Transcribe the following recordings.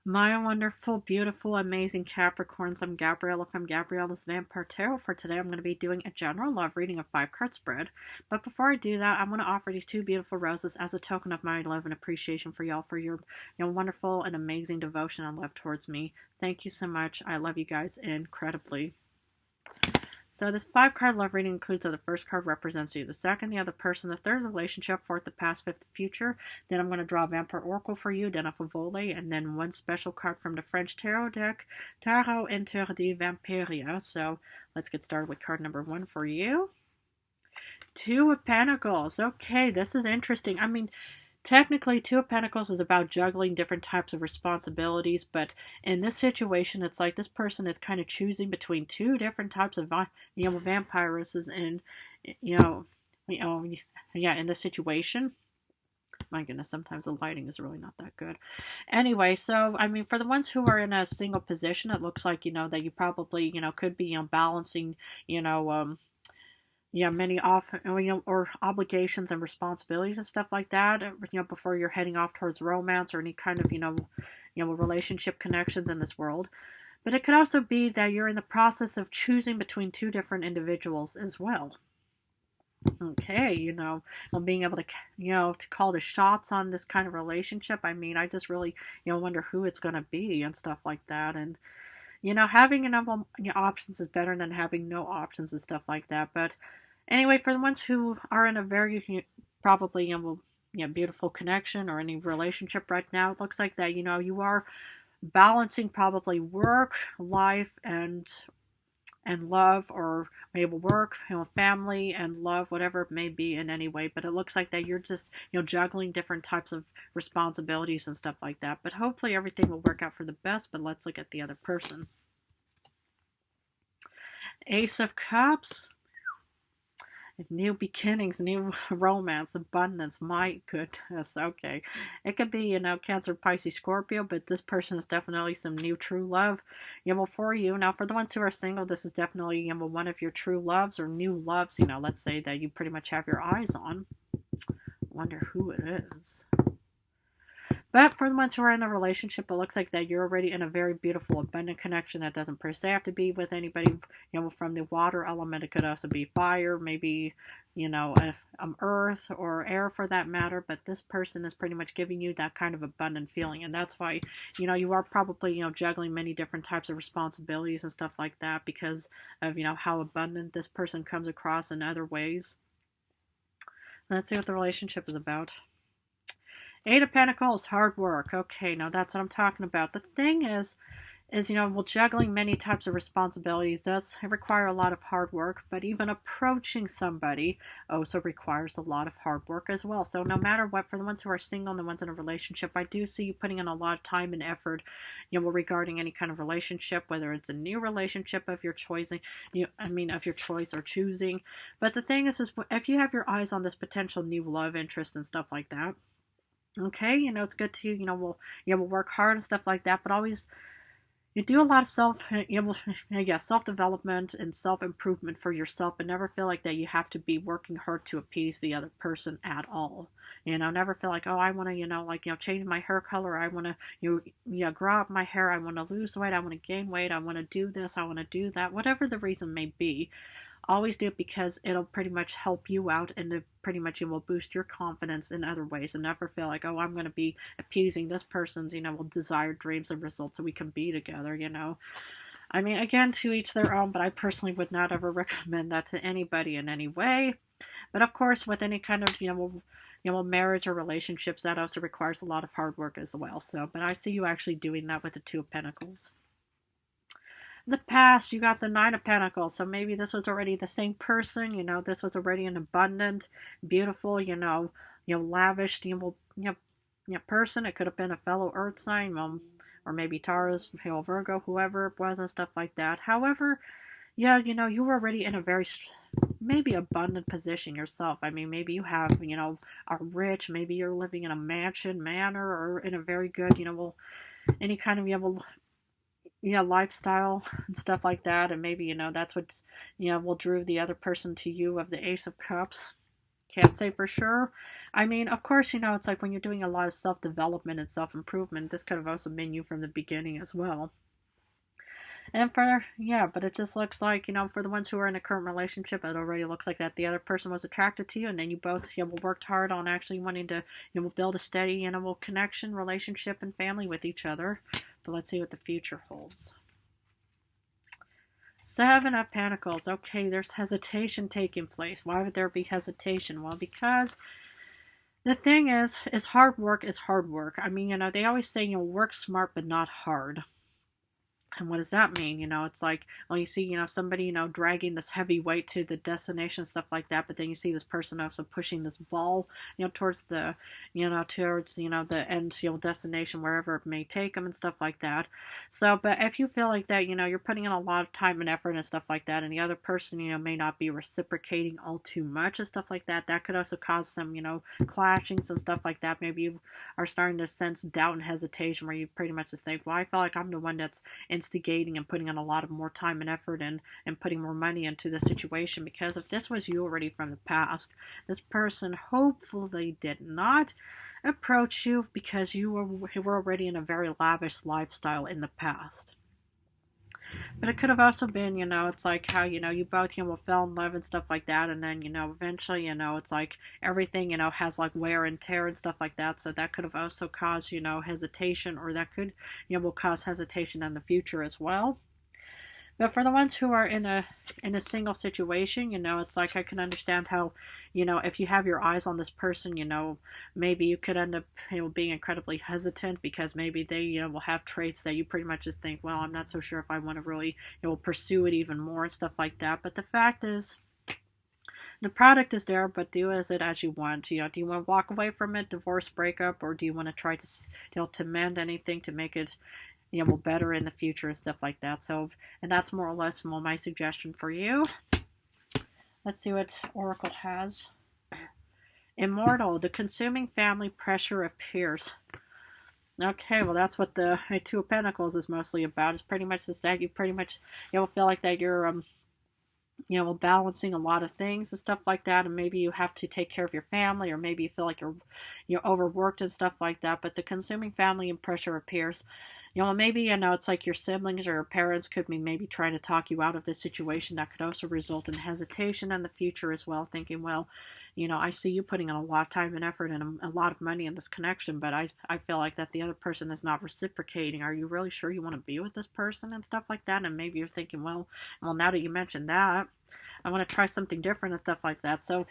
My wonderful, beautiful, amazing Capricorns. I'm Gabriella from Gabriella's Vampire Tarot. For today, I'm going to be doing a general love reading of 5 card spread. But before I do that, I'm going to offer these 2 beautiful roses as a token of my love and appreciation for y'all for your wonderful and amazing devotion and love towards me. Thank you so much. I love you guys incredibly. So this 5 card love reading includes the first card represents you, the second the other person, the third the relationship, fourth the past, fifth the future. Then I'm going to draw a Vampire Oracle for you, then a Favole, and then one special card from the French Tarot deck, Tarot Interdit Vampiria. So let's get started with card number 1 for you. 2 of Pentacles. Okay, this is interesting. I mean, technically, 2 of Pentacles is about juggling different types of responsibilities, but in this situation, it's like this person is kind of choosing between 2 different types of, vampiresses, and you know, you know, yeah, in this situation. My goodness, sometimes the lighting is really not that good. Anyway, so I mean, for the ones who are in a single position, it looks like that you probably could be balancing many off or obligations and responsibilities and stuff like that before you're heading off towards romance or any kind of relationship connections in this world. But it could also be that you're in the process of choosing between 2 different individuals as well. Okay, being able to to call the shots on this kind of relationship. I mean, I just really wonder who it's going to be and stuff like that. And having enough options is better than having no options and stuff like that. But anyway, for the ones who are in a very probably beautiful connection or any relationship right now, it looks like that you are balancing probably work, life, and love, or maybe work, family and love, whatever it may be in any way. But it looks like that you're just juggling different types of responsibilities and stuff like that. But hopefully everything will work out for the best. But let's look at the other person. Ace of Cups. New beginnings, new romance, abundance. My goodness. Okay. It could be, Cancer, Pisces, Scorpio, but this person is definitely some new true love, for you. Now, for the ones who are single, this is definitely, one of your true loves or new loves, let's say that you pretty much have your eyes on. Wonder who it is. But for the ones who are in a relationship, it looks like that you're already in a very beautiful, abundant connection that doesn't per se have to be with anybody, from the water element. It could also be fire, maybe, earth or air for that matter. But this person is pretty much giving you that kind of abundant feeling. And that's why, you are probably, juggling many different types of responsibilities and stuff like that because of, how abundant this person comes across in other ways. Let's see what the relationship is about. 8 of Pentacles, hard work. Okay, now that's what I'm talking about. The thing is juggling many types of responsibilities does require a lot of hard work, but even approaching somebody also requires a lot of hard work as well. So no matter what, for the ones who are single and the ones in a relationship, I do see you putting in a lot of time and effort, regarding any kind of relationship, whether it's a new relationship of your choice, of your choice or choosing. But the thing is if you have your eyes on this potential new love interest and stuff like that, okay, it's good to, we'll work hard and stuff like that, but always you do a lot of self-development and self-improvement for yourself, but never feel like that you have to be working hard to appease the other person at all. Never feel like, oh, I want to, change my hair color. I want to, grow up my hair. I want to lose weight. I want to gain weight. I want to do this. I want to do that. Whatever the reason may be. Always do it because it'll pretty much help you out, and it pretty much will boost your confidence in other ways, and never feel like, oh, I'm going to be appeasing this person's, desired dreams and results so we can be together, I mean, again, to each their own, but I personally would not ever recommend that to anybody in any way. But of course, with any kind of, marriage or relationships, that also requires a lot of hard work as well. So, but I see you actually doing that with the 2 of Pentacles. The past, you got the 9 of Pentacles, so maybe this was already the same person, this was already an abundant, beautiful, lavish, person. It could have been a fellow earth sign, or maybe Taurus, Virgo, whoever it was and stuff like that. However, yeah, you were already in a very maybe abundant position yourself. I mean, maybe you have, are rich, maybe you're living in a mansion, manor, or in a very good, any kind of, lifestyle and stuff like that. And maybe, that's what, will drew the other person to you of the Ace of Cups. can't say for sure. I mean, of course, you know, it's like when you're doing a lot of self-development and self-improvement, this could have also been you from the beginning as well. And for, yeah, but it just looks like, you know, for the ones who are in a current relationship, it already looks like that the other person was attracted to you, and then you both, you know, worked hard on actually wanting to, you know, build a steady, you know, connection, relationship, and family with each other. But let's see what the future holds. Seven of Pentacles. Okay, there's hesitation taking place. Why would there be hesitation? Well, because the thing is hard work is hard work. I mean, you know, they always say, you know, work smart but not hard. And what does that mean? You know, it's like, well, you see, you know, somebody, you know, dragging this heavy weight to the destination, stuff like that. But then you see this person also pushing this ball, you know, towards the, you know, the end, you know, destination, wherever it may take them and stuff like that. So, but if you feel like that, you know, you're putting in a lot of time and effort and stuff like that, and the other person, you know, may not be reciprocating all too much and stuff like that, that could also cause some, you know, clashings and stuff like that. Maybe you are starting to sense doubt and hesitation where you pretty much just think, well, I feel like I'm the one that's instigating and putting in a lot of more time and effort and putting more money into the situation, because if this was you already from the past, this person hopefully did not approach you because you were already in a very lavish lifestyle in the past. But it could have also been, you know, it's like how, you know, you both, you know, fell in love and stuff like that. And then, you know, eventually, you know, it's like everything, you know, has like wear and tear and stuff like that. So that could have also caused, you know, hesitation, or that could, you know, will cause hesitation in the future as well. But for the ones who are in a single situation, you know, it's like I can understand how, you know, if you have your eyes on this person, you know, maybe you could end up, you know, being incredibly hesitant because maybe they, you know, will have traits that you pretty much just think, well, I'm not so sure if I want to really, you know, pursue it even more and stuff like that. But the fact is, the product is there, but do as you want. You know, do you want to walk away from it, divorce, breakup, or do you want to try to, you know, to mend anything to make it, you know, better in the future and stuff like that. So, and that's more or less my suggestion for you. Let's see what Oracle has. Immortal, the consuming family pressure appears. Okay, well, that's what the Two of Pentacles is mostly about. It's pretty much this, that you pretty much, you know, feel like that you're, you know, balancing a lot of things and stuff like that, and maybe you have to take care of your family, or maybe you feel like you're overworked and stuff like that. But the consuming family and pressure appears. You know, maybe, you know, it's like your siblings or your parents could be maybe trying to talk you out of this situation. That could also result in hesitation in the future as well, thinking, well, you know, I see you putting in a lot of time and effort and a lot of money in this connection, but I feel like that the other person is not reciprocating. Are you really sure you want to be with this person and stuff like that? And maybe you're thinking, well, now that you mentioned that, I want to try something different and stuff like that. So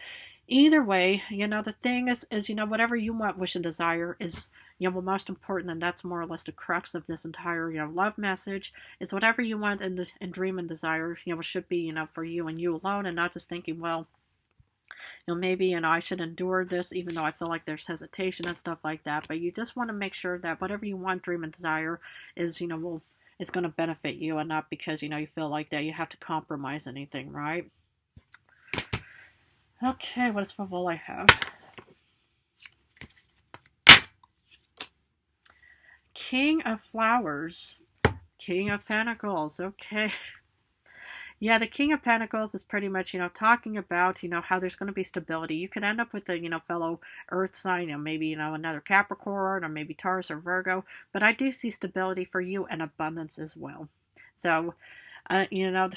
either way, you know, the thing is, you know, whatever you want, wish, and desire is, you know, most important, and that's more or less the crux of this entire, you know, love message, is whatever you want and dream and desire, you know, should be, you know, for you and you alone, and not just thinking, well, you know, maybe, you know, I should endure this even though I feel like there's hesitation and stuff like that. But you just want to make sure that whatever you want, dream, and desire is, you know, it's going to benefit you, and not because, you know, you feel like that you have to compromise anything, right? Okay, what swivel I have? King of Flowers. King of Pentacles. Okay. Yeah, the King of Pentacles is pretty much, you know, talking about, you know, how there's going to be stability. You could end up with a, you know, fellow Earth sign, you know, maybe, you know, another Capricorn, or maybe Taurus or Virgo. But I do see stability for you and abundance as well. So, you know,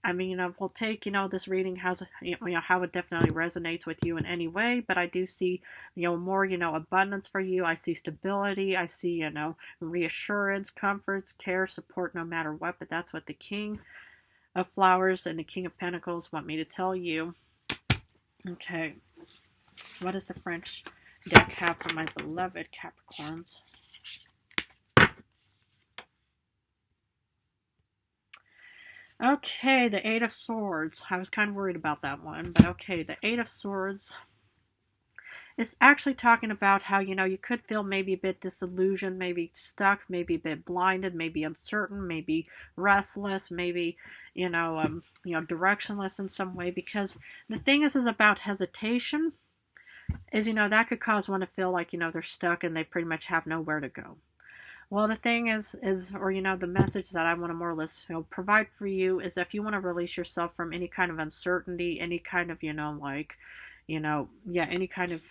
I mean, you know, we'll take, you know, this reading has, you know, how it definitely resonates with you in any way, but I do see, you know, more, you know, abundance for you. I see stability. I see, you know, reassurance, comforts, care, support, no matter what. But that's what the King of Flowers and the King of Pentacles want me to tell you. Okay. What does the French deck have for my beloved Capricorns? Okay, the Eight of Swords. I was kind of worried about that one, but okay, the Eight of Swords is actually talking about how, you know, you could feel maybe a bit disillusioned, maybe stuck, maybe a bit blinded, maybe uncertain, maybe restless, maybe, you know, directionless in some way, because the thing is about hesitation is, you know, that could cause one to feel like, you know, they're stuck and they pretty much have nowhere to go. Well, the thing is, or, you know, the message that I want to more or less, you know, provide for you is if you want to release yourself from any kind of uncertainty, any kind of, you know, like, yeah, any kind of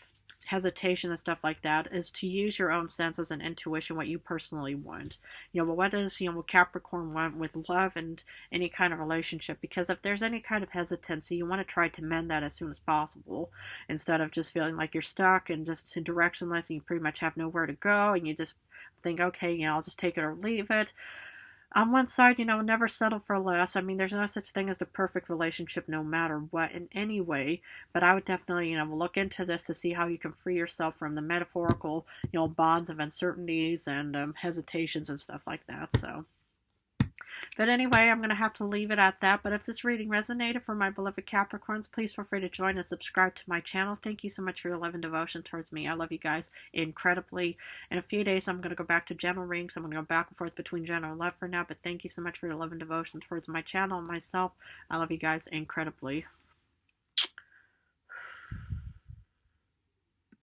hesitation and stuff like that is to use your own senses and intuition, what you personally want. But what does, Capricorn want with love and any kind of relationship? Because if there's any kind of hesitancy, you want to try to mend that as soon as possible, instead of just feeling like you're stuck and just directionless and you pretty much have nowhere to go and you just think, okay, I'll just take it or leave it. On one side, never settle for less. I mean, there's no such thing as the perfect relationship no matter what in any way. But I would definitely, look into this to see how you can free yourself from the metaphorical, bonds of uncertainties and hesitations and stuff like that. So. But anyway, I'm going to have to leave it at that. But if this reading resonated for my beloved Capricorns, please feel free to join and subscribe to my channel. Thank you so much for your love and devotion towards me. I love you guys incredibly. In a few days, I'm going to go back to general readings. I'm going to go back and forth between general and love for now. But thank you so much for your love and devotion towards my channel and myself. I love you guys incredibly.